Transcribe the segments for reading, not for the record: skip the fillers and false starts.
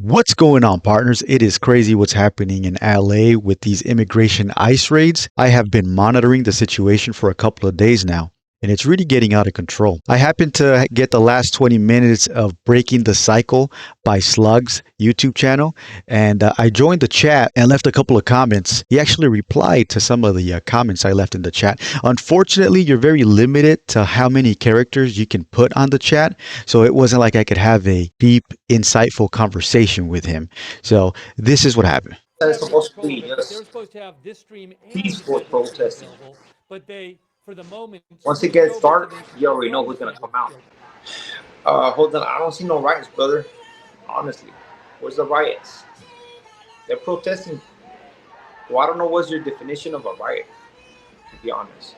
What's going on, partners? It is crazy what's happening in LA with these immigration ICE raids. I have been monitoring the situation for a couple of days now, and it's really getting out of control. I happened to get the last 20 minutes of Breaking the Cycle by Slug's YouTube channel, and I joined the chat and left a couple of comments. He actually replied to some of the comments I left in the chat. Unfortunately, you're very limited to how many characters you can put on the chat, so it wasn't like I could have a deep, insightful conversation with him. So this is what happened. That is supposed to be just peaceful protesting. Once it gets dark, you already know who's gonna come out. Hold on, I don't see no riots, brother. Honestly, where's the riots? They're protesting. Well, I don't know what's your definition of a riot. To be honest,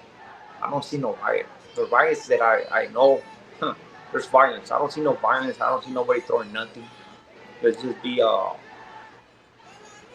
I don't see no riot. The riots that I know, there's violence. I don't see no violence. I don't see nobody throwing nothing. Let's just be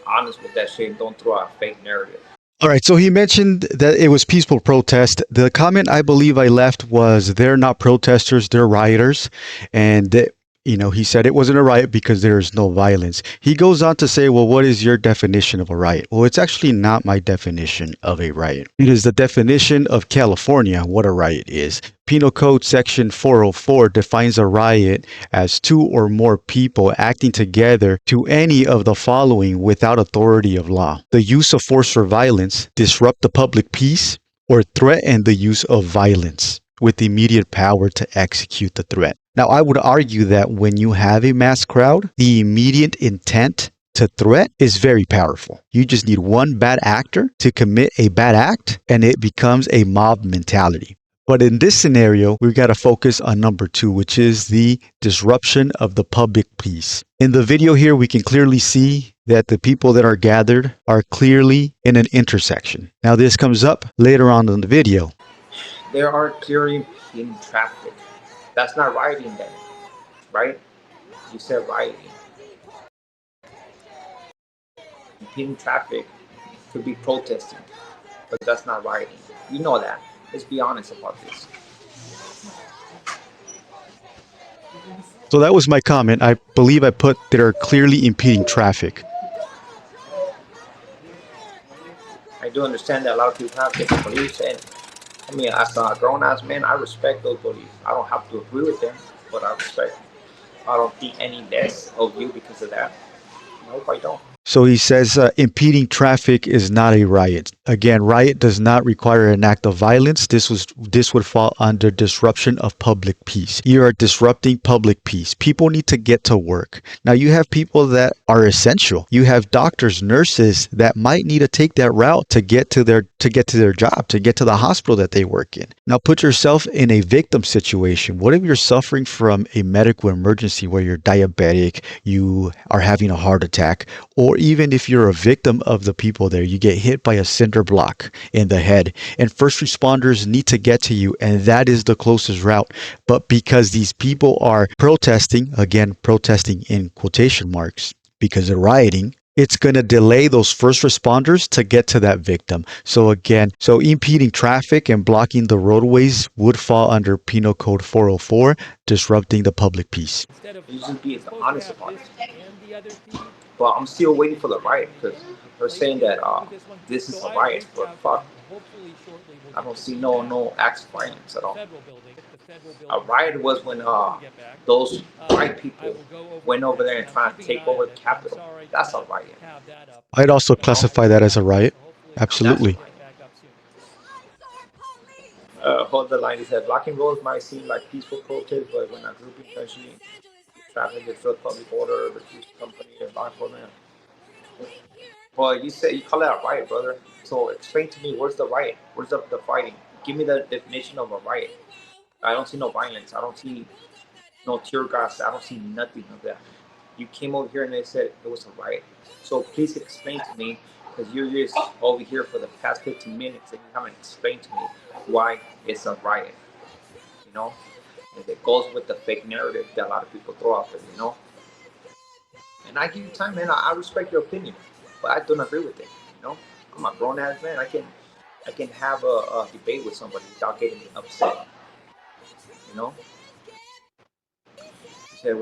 honest with that shit. Don't throw out a fake narrative. All right, so he mentioned that it was peaceful protest. The comment I believe I left was they're not protesters, they're rioters. And he said it wasn't a riot because there's no violence. He goes on to say, well, what is your definition of a riot? Well, it's actually not my definition of a riot. It is the definition of California, what a riot is. Penal Code Section 404 defines a riot as two or more people acting together to any of the following without authority of law: the use of force or violence, disrupt the public peace, or threaten the use of violence with immediate power to execute the threat. Now, I would argue that when you have a mass crowd, the immediate intent to threat is very powerful. You just need one bad actor to commit a bad act, and it becomes a mob mentality. But in this scenario, we've got to focus on number 2, which is the disruption of the public peace. In the video here, we can clearly see that the people that are gathered are clearly in an intersection. Now, this comes up later on in the video. There are clearly in traffic. That's not rioting then, right? You said rioting. Impeding traffic could be protesting, but that's not rioting. You know that. Let's be honest about this. So that was my comment. I believe I put that are clearly impeding traffic. I do understand that a lot of people have different beliefs, and I mean, as a grown-ass man, I respect those beliefs. I don't have to agree with them, but I respect them. I don't think any less of you because of that. Nope, I don't. So he says impeding traffic is not a riot. Again, riot does not require an act of violence. This would fall under disruption of public peace. You are disrupting public peace. People need to get to work. Now you have people that are essential. You have doctors, nurses that might need to take that route to get to their job, to get to the hospital that they work in. Now put yourself in a victim situation. What if you're suffering from a medical emergency where you're diabetic, you are having a heart attack, or even if you're a victim of the people there, you get hit by a cinder block in the head, and first responders need to get to you, and that is the closest route. But because these people are protesting, again, protesting in quotation marks, because they're rioting, it's going to delay those first responders to get to that victim. So again, impeding traffic and blocking the roadways would fall under Penal Code 404, disrupting the public peace. You should be honest about it. But I'm still waiting for the riot because they're saying that this is a riot. But fuck, I don't see no acts of violence at all. A riot was when those white people went over there and tried to take over the Capitol. That's a riot. I'd also classify that as a riot. Absolutely. Hold the line. He said, blocking roads might seem like peaceful protest, but when a group intentionally traffic disrupts public order, refuse company and law enforcement. Well, you call it a riot, brother. So explain to me, where's the riot? Where's the fighting? Give me the definition of a riot. I don't see no violence. I don't see no tear gas. I don't see nothing of that. You came over here and they said it was a riot. So please explain to me, because you're just over here for the past 15 minutes and you haven't explained to me why it's a riot. You know? And it goes with the fake narrative that a lot of people throw out there, you know? And I give you time, man. I respect your opinion, but I don't agree with it, you know? I'm a grown-ass man. I can have a debate with somebody without getting upset, you know? Say,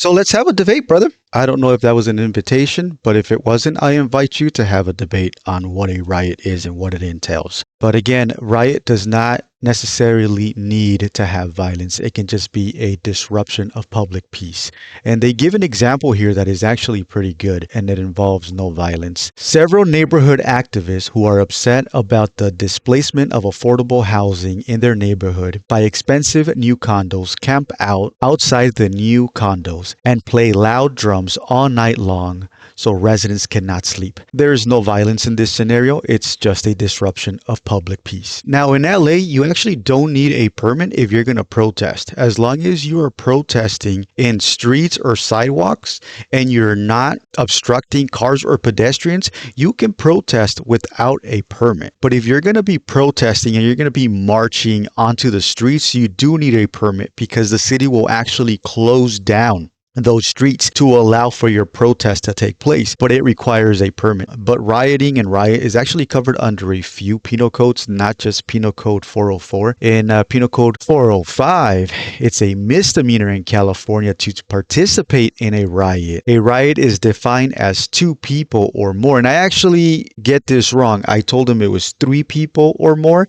So let's have a debate, brother. I don't know if that was an invitation, but if it wasn't, I invite you to have a debate on what a riot is and what it entails. But again, riot does not necessarily need to have violence. It can just be a disruption of public peace. And they give an example here that is actually pretty good, and it involves no violence. Several neighborhood activists who are upset about the displacement of affordable housing in their neighborhood by expensive new condos camp out outside the new condos and play loud drums all night long so residents cannot sleep. There is no violence in this scenario. It's just a disruption of public peace. Now in LA, you actually don't need a permit if you're going to protest. As long as you are protesting in streets or sidewalks and you're not obstructing cars or pedestrians, you can protest without a permit. But if you're going to be protesting and you're going to be marching onto the streets, you do need a permit because the city will actually close down those streets to allow for your protest to take place, but it requires a permit. But rioting and riot is actually covered under a few penal codes, not just Penal Code 404. In Penal Code 405, it's a misdemeanor in California to participate in a riot. A riot is defined as 2 people or more, and I actually get this wrong. I told him it was 3 people or more.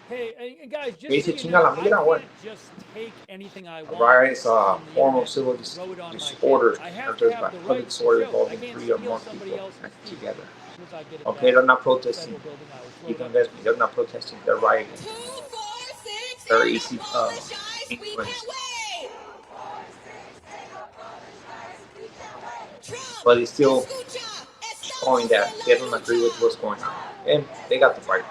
Hey, guys, Me just so dice you chinga know, la I migra, what? can't just take anything I A want riot is a from the form of internet civil and throw it on my disorder channel. I have entered to by have the public right to disorder show. I involving can't 3 or steal more somebody people else's acting speech. together. As soon as I get it Okay, back they're not from the protesting. federal building, I will throw You it can on guess me, my they're not protesting, they're rioting. They're easy influence. But it's still showing that they don't agree with what's going on. And they got the right.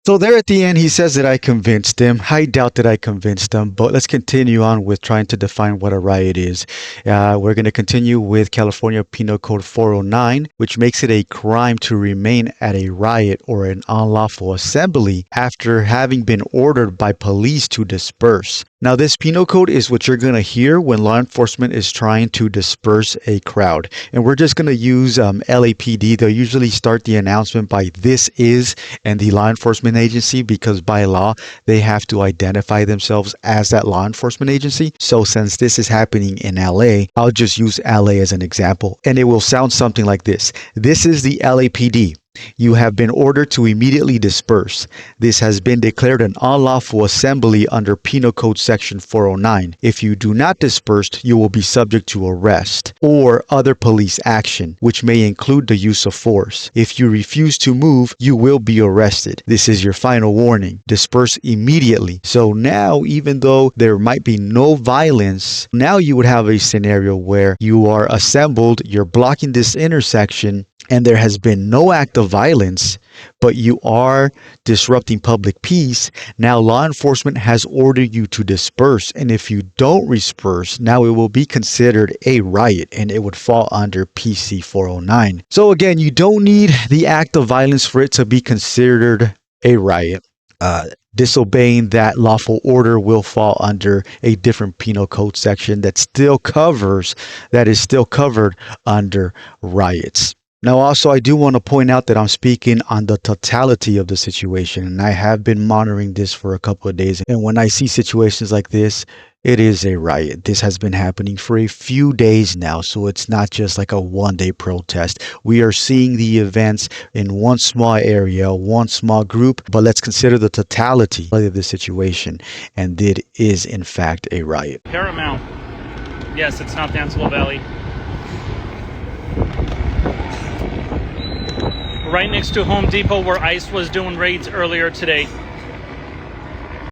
So there at the end, he says that I convinced him. I doubt that I convinced him, but let's continue on with trying to define what a riot is. We're going to continue with California Penal Code 409, which makes it a crime to remain at a riot or an unlawful assembly after having been ordered by police to disperse. Now, this penal code is what you're going to hear when law enforcement is trying to disperse a crowd. And we're just going to use LAPD. They'll usually start the announcement by "this is" and the law enforcement agency because by law, they have to identify themselves as that law enforcement agency. So since this is happening in LA, I'll just use LA as an example. And it will sound something like this. This is the LAPD. You have been ordered to immediately disperse. This has been declared an unlawful assembly under Penal Code Section 409. If you do not disperse, you will be subject to arrest or other police action, which may include the use of force. If you refuse to move, you will be arrested. This is your final warning. Disperse immediately. So now, even though there might be no violence, now you would have a scenario where you are assembled, you're blocking this intersection, and there has been no act of violence, but you are disrupting public peace. Now law enforcement has ordered you to disperse, and if you don't disperse, now it will be considered a riot and it would fall under PC 409. So again, you don't need the act of violence for it to be considered a riot. Disobeying that lawful order will fall under a different penal code section that is still covered under riots. Now, also, I do want to point out that I'm speaking on the totality of the situation, and I have been monitoring this for a couple of days. And when I see situations like this, it is a riot. This has been happening for a few days now, so it's not just like a one-day protest. We are seeing the events in one small area, one small group, but let's consider the totality of the situation, and it is, in fact, a riot. Paramount. Yes, it's not the Antelope Valley. Right next to Home Depot where ICE was doing raids earlier today.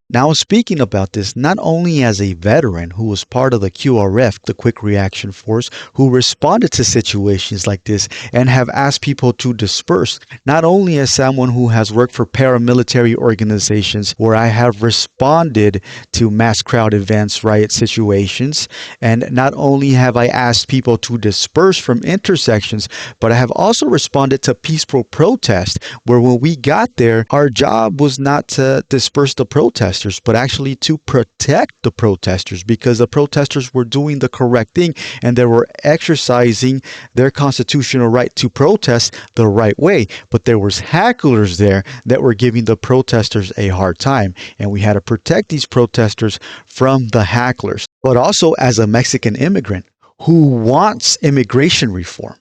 Now, speaking about this, not only as a veteran who was part of the QRF, the Quick Reaction Force, who responded to situations like this and have asked people to disperse, not only as someone who has worked for paramilitary organizations where I have responded to mass crowd events, riot situations, and not only have I asked people to disperse from intersections, but I have also responded to peaceful protest where when we got there, our job was not to disperse the protesters, but actually to protect the protesters because the protesters were doing the correct thing and they were exercising their constitutional right to protest the right way. But there was hecklers there that were giving the protesters a hard time, and we had to protect these protesters from the hecklers. But also, as a Mexican immigrant who wants immigration reform,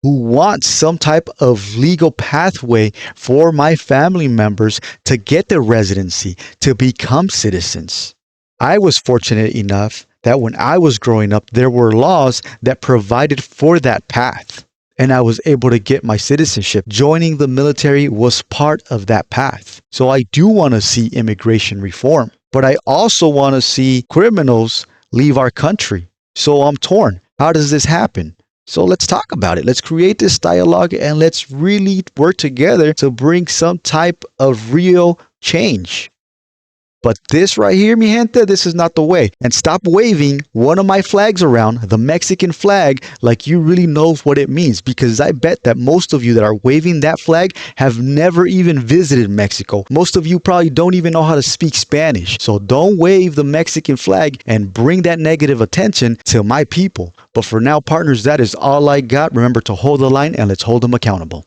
who wants some type of legal pathway for my family members to get their residency, to become citizens. I was fortunate enough that when I was growing up, there were laws that provided for that path. And I was able to get my citizenship. Joining the military was part of that path. So I do want to see immigration reform, but I also want to see criminals leave our country. So I'm torn. How does this happen? So let's talk about it. Let's create this dialogue and let's really work together to bring some type of real change. But this right here, mi gente, this is not the way. And stop waving one of my flags around, the Mexican flag, like you really know what it means. Because I bet that most of you that are waving that flag have never even visited Mexico. Most of you probably don't even know how to speak Spanish. So don't wave the Mexican flag and bring that negative attention to my people. But for now, partners, that is all I got. Remember to hold the line and let's hold them accountable.